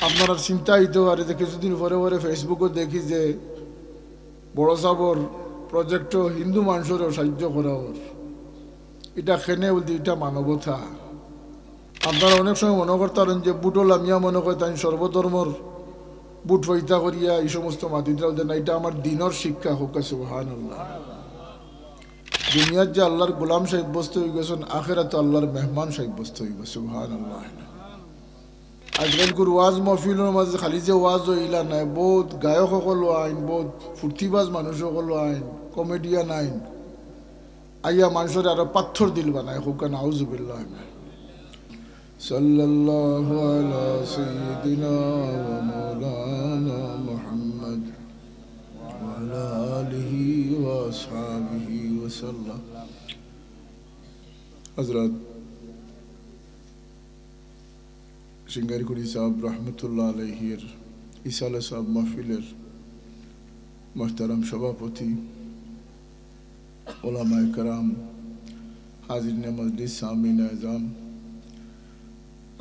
আপনারা চিন্তা হইতে পারে যে কিছুদিন পরে পরে ফেসবুকও দেখি যে বড় সাবর প্রজেক্ট হিন্দু মানুষেরও সাহায্য করা ওর এটা খেনে বলতে এটা মানবতা। আপনারা অনেক সময় মনে করতেন যে বুটল আমিয়া মনে করতেন সর্বধর্মর বুট পৈতা করিয়া এই সমস্ত মাতিদ্রা বলতেন না, এটা আমার দিনের শিক্ষা হোক। সুবহানাল্লাহ। দুনিয়ার যে আল্লাহর গোলাম সাব্যস্ত হয়ে গেছেন, আখেরাত আল্লাহর মেহমান সাব্যস্ত হয়ে গেছে। সুবহানাল্লাহ। আজকালকার ওয়াজ মহফিলের মাঝে খালি যে ওয়াজ হইলা নাই, বহুত গায়ক সকলো আইন, বহুত ফুর্তিবাজ মানুষ সকলো আইন, কমেডিয়ান আইন আইয়া মানুষের আরো পাথর দিল বানায় হুকান আউযুবিল্লাহ। সাল্লাল্লাহু আলা সাইয়্যিদিনা ওয়া মাওলানা মুহাম্মদ ওয়া আলা আলিহি ওয়া আসহাবিহি ওয়া সাল্লাম। হযরত সিঙ্গারকুড়ি সাহেব রহমতুল্লাহ আলাইহির ইসালে সাহেব মাহফিলের মোহতারাম সভাপতি, ওলামায়ে কেরাম, হাজিরিনে মজলিস, সামিনে আযম,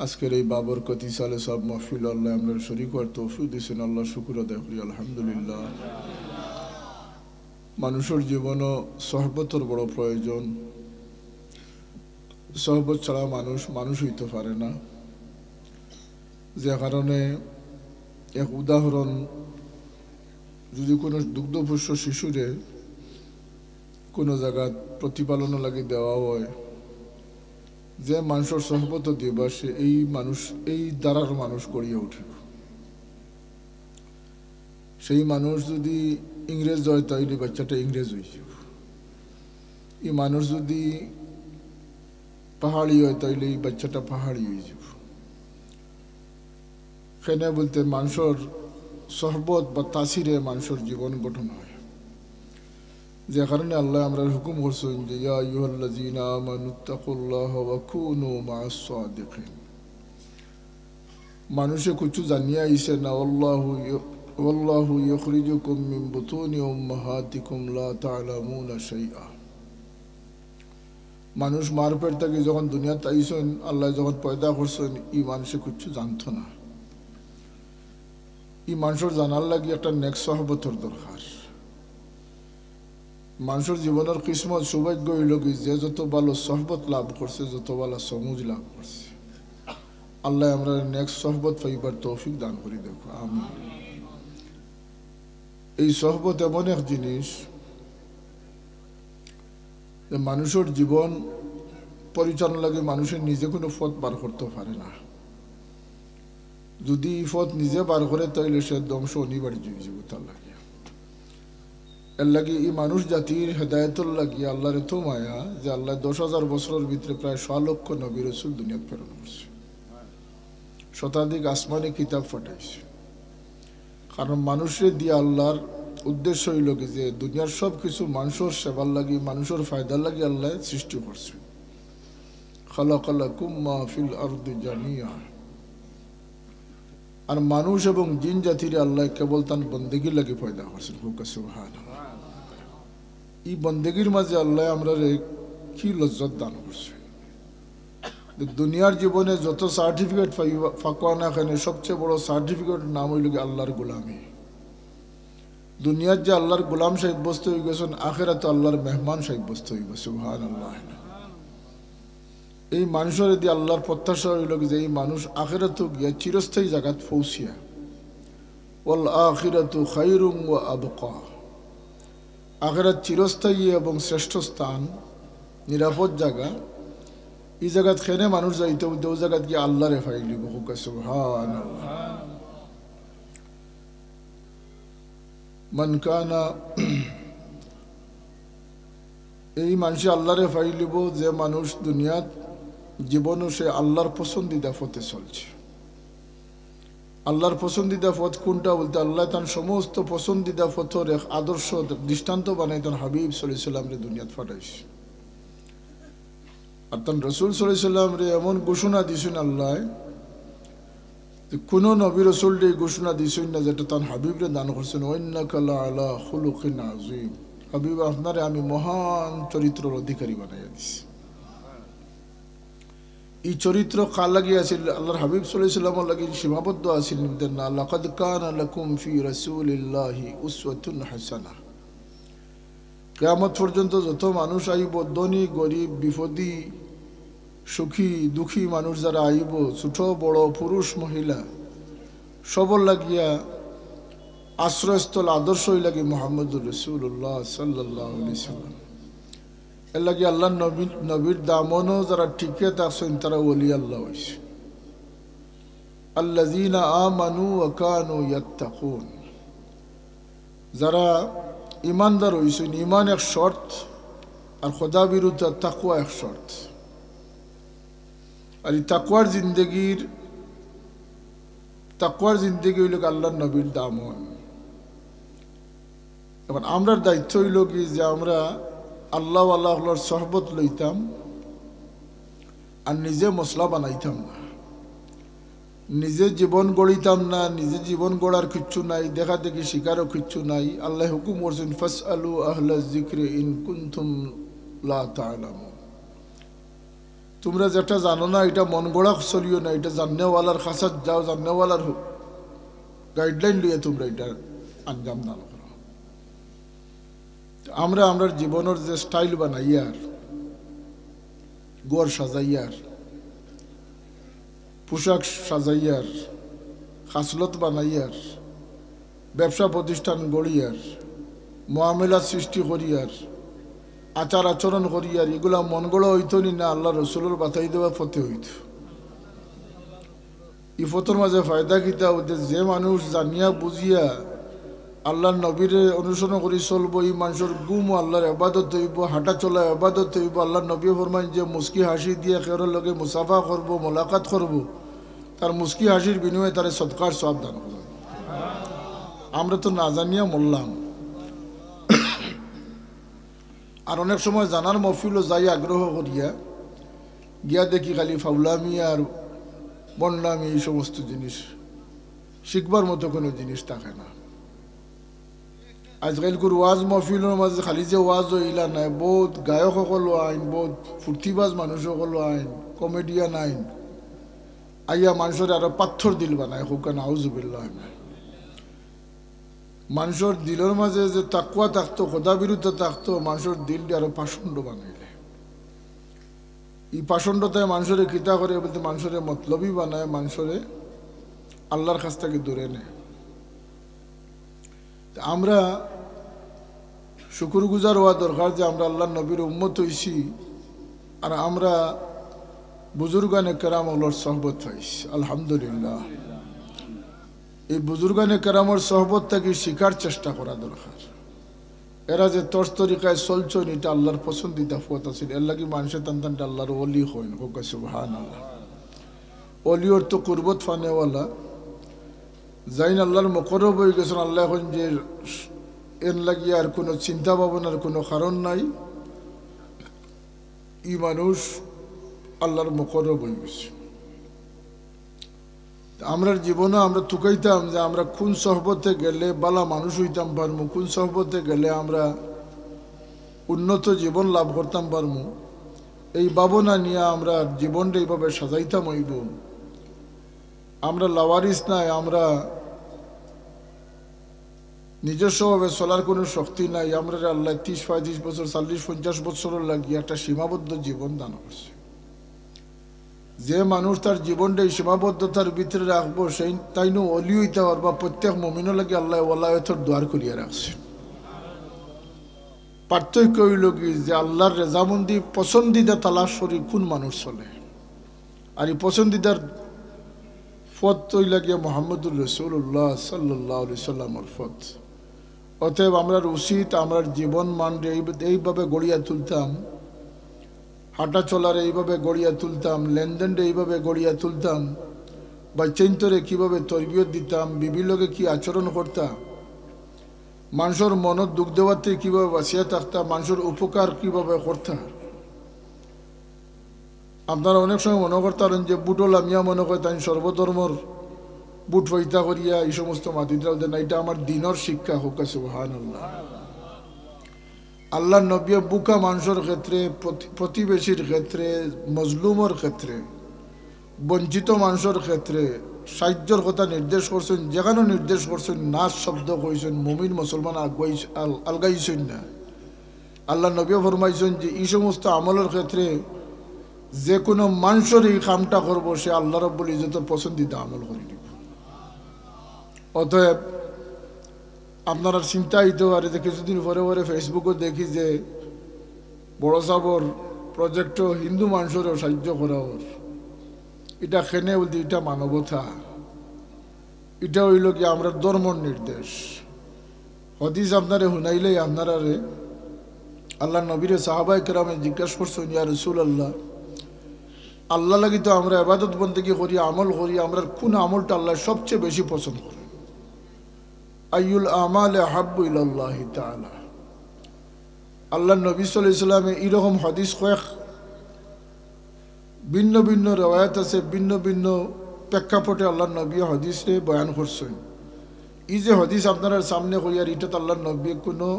আজকের এই বাবরকত ইসালে সাহেব মাহফিল আল্লাহ আমরা শরীক হওয়ার তৌফিক দিয়েছেন। আল্লাহ শুকর আদায় করি আলহামদুলিল্লাহ। মানুষের জীবনও সহবতর বড় প্রয়োজন। সহবত ছাড়া মানুষ হইতে পারে না। যে কারণে এক উদাহরণ, যদি কোনো দুগ্ধপোষ্য শিশুরে কোনো জায়গা প্রতিপালন লাগে দেওয়া হয়, যে মানুষের সহবত দিবা সে এই দ্বারার মানুষ গড়িয়ে উঠিব। সেই মানুষ যদি ইংরেজ হয় তাইলে বাচ্চাটা ইংরেজ হয়ে যাব। এই মানুষ যদি পাহাড়ি হয় তাইলে এই বাচ্চাটা পাহাড়ি হয়ে যাব। সেনে বলতে মানুষের সহবত বা তাসিরে মানুষের জীবন গঠন হয়। যে কারণে আল্লাহ আমরা হুকুম করছেন যে ইয়া আইয়ুহাল্লাযীনা আমানুত্তাকুল্লাহা ওয়া কুনু মা'আস সাদিকিন। মানুষে কিছু জানিয়ে আইছে না, আল্লাহু ইখরিজুকুম মিন বুতুনি উম্মাহাতিকুম লা তা'লামুনা শাইআ। মানুষ মার পেট থেকে যখন দুনিয়াতে আইছেন, আল্লাহ যখন পয়দা করছেন, এই মানুষে কিছু জানতো না। এই মানুষের জানার লাগে একটা নেক সহবতর দরকার। মানুষের জীবনের কিসমত সৌভাগ্য হইল কি, যে যত ভালো সহবত লাভ করছে, যত ভালো সমুজ লাভ করছে। আল্লাহ আমরা নেক সহবত পাইবার তৌফিক দান করি দেখো, আমিন। এই সহবত এমন এক জিনিস যে মানুষের জীবন পরিচালনা লাগে মানুষের নিজে কোনো পথ বার করতে পারে না। যদি এই পথ নিজে বার করে তাইলে সে ধ্বংস অনিবার্য হয়ে যাবে। তার লাগে এর লাগে এই মানুষ জাতির হেদায়তর লাগিয়ে আল্লাহর এত মায়া যে আল্লাহ 10,000 বছরের ভিতরে প্রায় 100 লক্ষ নবী রাসূল দুনিয়াতে প্রেরণ করছে। শতাধিক আসমানি কিতাব ফাটাইছে। কারণ মানুষের দিয়ে আল্লাহর উদ্দেশ্য হইল কি যে দুনিয়ার সব কিছু মানুষের সেবার লাগি, মানুষের ফায়দার লাগি আল্লাহ সৃষ্টি করছে। খালাকালাকুম মা ফিল আরদি জামিয়া। আর মানুষ এবং জিন জাতির আল্লাহ কেবল তার বন্দেগীর লাগে পয়দা করছেন। সুবহানাল্লাহ। এই বন্দেগীর মাঝে আল্লাহ আমরা কি লজ্জত দান করছে। দুনিয়ার জীবনে যত সার্টিফিকেট ফাঁকা না এখানে সবচেয়ে বড় সার্টিফিকেটের নাম হইল আল্লাহর গোলামি। দুনিয়ার যে আল্লাহর গোলাম সাব্যস্ত হয়ে গেছেন, আখিরাতে আল্লাহর মেহমান সাব্যস্ত হয়ে গেছে। সুবহানাল্লাহ। এই মানুষের যদি আল্লাহর প্রত্যাশা হইল যে এই মানুষ আখিরাতে গিয়া চিরস্থায়ী জায়গাত পৌঁছিয়া, ওয়াল আখিরাতু খায়রুম ওয়া আবকা। আখিরাত চিরস্থায়ী এবং শ্রেষ্ঠ স্থান, নিরাপদ জায়গা। এই জায়গাত খেনে মানুষ যাইতে ওই জায়গাত গিয়ে আল্লাহরে ফাইলিব। সুবহানাল্লাহ। মান কানা, এই মানুষে আল্লাহরে ফাইলিব যে মানুষ দুনিয়াত জীবনও সে আল্লাহর পছন্দিদা পথে চলছে। আল্লাহর পছন্দিদা পথ কোনটা বলতে, আল্লাহ তার সমস্ত পছন্দিদা পথের এক আদর্শ দৃষ্টান্ত বানাই তার হাবিব সাল্লাল্লাহু আলাইহি ওয়াসাল্লাম রে দুনিয়াত পাঠাইছে। আর তার রাসূল সাল্লাল্লাহু আলাইহি ওয়াসাল্লাম রে এমন ঘোষণা দিয়েছেন আল্লাহ, কোন নবী রাসূল রে ঘোষণা দিয়েছেন না যেটা তার হাবিব রে দান করছেন, ওয়ান্নাকা লা আলা খুলুকিন আযীম। হাবিব আপনারে আমি মহান চরিত্রের অধিকারী বানাইয়া দিছি। এই চরিত্র কার লাগিয়েছিল? আল্লাহর হাবিব সাল্লাল্লাহু আলাইহি ওয়াসাল্লাম লাগি সীমাবদ্ধ আছিলেন না। লাকাদ কানা লাকুম ফি রাসূলিল্লাহি উসওয়াতুন হাসানাহ। কিয়ামত পর্যন্ত যত মানুষ আইব, ধনী গরিব বিপদী সুখী দুঃখী মানুষ যারা আইব, ছোট বড় পুরুষ মহিলা, সবর লাগিয়া আশ্রয়স্থল আদর্শই লাগে মুহাম্মদুর রাসূলুল্লাহ সাল্লাল্লাহু আলাইহি সাল্লাম। এর লাগে আল্লাহ নবীর দামনও যারা টিকে থাকছেন তারা ওলি আল্লাহ হইছে। আল্লাযীনা আমানু ওয়া কানু ইয়াত্তাকুন, যারা ইমানদার হইছেন। ইমান এক শর্ত, আর খোদা বিরুদ্ধে তাকওয়া এক শর্ত। আর এই তাকওয়ার জিন্দগি হইল আল্লাহর নবীর দামন। এখন আমরার দায়িত্ব হইল কি যে আমরা আল্লাহ আল্লাহর সহবত লইতাম আর নিজে মশলা বানাইতাম না, নিজে জীবন গড়িতাম না। নিজে জীবন গড়ার কিচ্ছু নাই, দেখা দেখি শিকারও কিচ্ছু নাই। আল্লাহ হুকুম করছেন ফাসআলু আহলা যিকরি ইন কুনতুম লা তা'লামুন। তোমরা যেটা জানো না এটা মন গড়া চলিও না, এটা জান্নেওয়ালার খাসাত যাও, জান্নেওয়ালার গাইডলাইন লিয়ে তোমরা এটা আঞ্জাম দান করো। আমরা আমরার জীবনের যে স্টাইল বানাইয়ার, গোর সাজাইয়ার, পোশাক সাজাইয়ার, খাসলত বানাইয়ার, ব্যবসা প্রতিষ্ঠান গড়িয়ার, মুআমেলা সৃষ্টি করিয়ার, আচার আচরণ করিয়ার, এগুলা মন গড়া হইতো নি না, আল্লাহ রসুলের বাতাই দেওয়া ফতে হইত। এই ফতর মাঝে ফায়দা কিতা হইতে, যে মানুষ জানিয়া বুঝিয়া আল্লাহর নবীর অনুসরণ করি চলবো, এই মানুষের গুম আল্লাহর ইবাদত হইব, হাঁটা চলা ইবাদত হইব। আল্লাহর নবী ফরমাইন যে মুস্কি হাসি দিয়ে কেউর লগে মুসাফা করব, মোলাকাত করব, তার মুস্কি হাসির বিনিময়ে তার সদকার সওয়াব দান করব। আমরা তো না জানিয়া মরলাম। আর অনেক সময় জানার মহফিলও যাই আগ্রহ করিয়া গিয়া দেখি খালি ফাউলামি আর বন্ডামি, এই সমস্ত জিনিস শিখবার মতো কোনো জিনিস থাকে না। আজকালকুর ওয়াজ মহফিলের মাঝে খালি যে ওয়াজ হইলা নাই, বহুত গায়ক সকলো আইন, বহুত ফুর্তিবাজ মানুষ সকলো আইন, কমেডিয়ান আইন আইয়া মানুষের আরো পাথর দিল বানায় হোক নাউজুবিল্লাহ। মানুষের দিলের মাঝে যে তাকওয়া থাকতো, খোদা বিরুদ্ধে থাকতো, মানুষের দিলটি আরো পাষণ্ড বানাইলে। এই পাষণ্ডতায় মানুষের কিতা করে বলতে মানুষের মতলবী বানায়, মানুষের আল্লাহর কাছ থেকে দূরে নেয়। আমরা শুকরগুজার হওয়া দরকার যে আমরা আল্লাহর নবীর উম্মত হইছি, আর আমরা বুজুর্গানে কেরাম ওলর সহবত পাইছি আলহামদুলিল্লাহ। এই বুজুর্গানে কেরামর সহবত থেকে শিকার চেষ্টা করা দরকার। এরা যে তোর তরিকায় চলছেন এটা আল্লাহর পছন্দিদা ফত আছে। এর লাগি মানুষের টান আল্লাহর অলি হইন, হোক সুবহানাল্লাহ। অলিওর তো কুরবত ফানেওয়ালা যাইন আল্লাহর মুকররব হয়ে গেছেন। আল্লাহ এখন যে এর লাগিয়ে আর কোনো চিন্তা ভাবনার কোনো কারণ নাই, ই মানুষ আল্লাহর মুকররব হয়ে গেছে। আমরার জীবনে আমরা তুকাইতাম যে আমরা কোন সহবতে গেলে বালা মানুষ হইতাম পারমু, কোন সহবতে গেলে আমরা উন্নত জীবন লাভ করতাম পারমু। এই ভাবনা নিয়ে আমরা জীবনটা এইভাবে সাজাইতাম হইব। আমরা লাওয়ারিস নাই, আমরা নিজস্বভাবে চলার কোনো শক্তি নাই। আমরা আল্লাহ 30-35 বছর 40-50 বছরের লাগিয়ে একটা সীমাবদ্ধ জীবন দান করছে। যে মানুষ তার জীবনটা এই সীমাবদ্ধতার ভিতরে রাখবো সেই তাই নো অলি হইতে পারবা। প্রত্যেক মুমিনের লাগে আল্লাহ ওয়ালায়তের দ্বার করিয়া রাখছে। পার্থক্য হইল কি যে আল্লাহর রেজামন্দি পছন্দিদা তালাশ করি কোন মানুষ চলে, আর এই পছন্দিদার ফত তৈলা গিয়া মুহাম্মদুর রাসূলুল্লাহ সাল্লাল্লাহু আলাইহি সাল্লামের ফত। অতএব আমরা উচিত আমরা জীবন মানরে এইভাবে গড়িয়া তুলতাম, হাঁটা চলার এইভাবে গড়িয়া তুলতাম, লেনদেনটা এইভাবে গড়িয়া তুলতাম, বাচ্চাইন্তরে কীভাবে তরবিয়ত দিতাম, বিবির লোকে কী আচরণ করতাম, মানুষের মনত দুঃখ দেওয়াতে কীভাবে বাঁচিয়া থাকতাম, মানুষের উপকার কীভাবে করতাম। আপনারা অনেক সময় মনে করতেন যে বুটল আমিয়া মনে করতেন সর্বধর্মর বুট ফইতা করিয়া এই সমস্ত মাতিদ্রাও দেন। এটা আমার দিনের শিক্ষা হোক সুবহানাল্লাহ। আল্লাহ নবী বুকা মানুষের ক্ষেত্রে, প্রতিবেশীর ক্ষেত্রে, মজলুমর ক্ষেত্রে বঞ্চিত মানুষের ক্ষেত্রে সাহায্যর কথা নির্দেশ করছেন, যেখানে নির্দেশ করছেন নাচ শব্দ কইছেন, মুমিন মুসলমান আলগাইছেন না। আল্লাহ নবী ফরমাইছেন যে এই সমস্ত আমলের ক্ষেত্রে যে কোনো মানুষের এই কামটা করবো সে আল্লাহ রব্বুল ইজ্জতের পছন্দিদা আমল করে দিব। অতএব আপনারা চিন্তা হইতে পারে যে কিছুদিন পরে পরে ফেসবুকে দেখি যে বড় সাবর প্রজেক্টও হিন্দু মানুষেরও সাহায্য করা ওর, এটা খেনে বলতে এটা মানবতা, এটা হইল কি আমরা ধর্মর নির্দেশ। হদিস আপনারে শুনাইলেই আপনারা আল্লাহ নবীরে সাহাবাই কেরামে জিজ্ঞাসা করছেন, ইয়া রাসূলুল্লাহ, আল্লাহ লাগি তো আমরা ইবাদত বন্দেগী করি, আমল করি, আমরা কোন আমলটা আল্লাহ সবচেয়ে বেশি পছন্দ করেন? আইয়ুল আমালে হাব্বু ইলাল্লাহি তাআলা। আল্লাহ নবী সাল্লাল্লাহু আলাইহি ওয়াসাল্লামে এরকম হাদিস কয়েক ভিন্ন ভিন্ন রওয়ায়াত আছে, ভিন্ন ভিন্ন প্রেক্ষাপটে আল্লাহ নবী হাদিসে বয়ান করছেন। এই যে হাদিস আপনারা সামনে কইয়ার এটা তো আল্লাহ নবী কোনো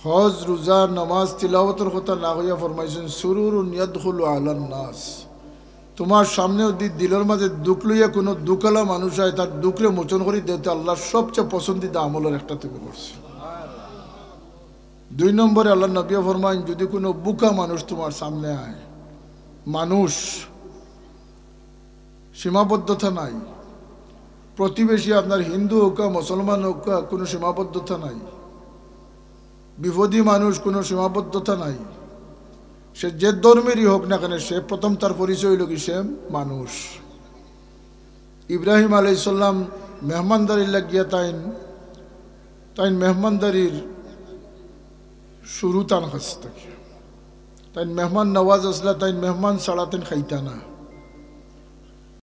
হজ রোজা নামাজ তিলাওয়াতের কথা না হইয়া ফরমাইছেন সুরুরুন ইয়াদখুলু আলান নাস। তোমার সামনে দিলের মাঝে দুঃখ লইয়া কোনো দুঃখালা মানুষ হয়, তার দুঃখে মোচন করি দিতে আল্লাহর সবচেয়ে পছন্দিদা আমলের একটা তুমি করছে। 2 নম্বরে আল্লাহ নবী ফরমাইন, যদি কোনো বুকা মানুষ তোমার সামনে আয়, মানুষ সীমাবদ্ধতা নাই, প্রতিবেশী আপনার হিন্দু হোক মুসলমান হোক কোনো সীমাবদ্ধতা নাই, বিপদী মানুষ কোনো সীমাবদ্ধতা নাই, সে যে ধর্মেরই হোক না কেন সে প্রথম তার পরিচয় হইল কি সে মানুষ। ইব্রাহিম আলাইহিস সালাম মেহমানদারির লাগিয়া তাই মেহমানদারির শুরু তান কাছ থেকে, তাই মেহমান নওয়াজ আসলা, তাই মেহমান ছাড়া তেন খাইতা না।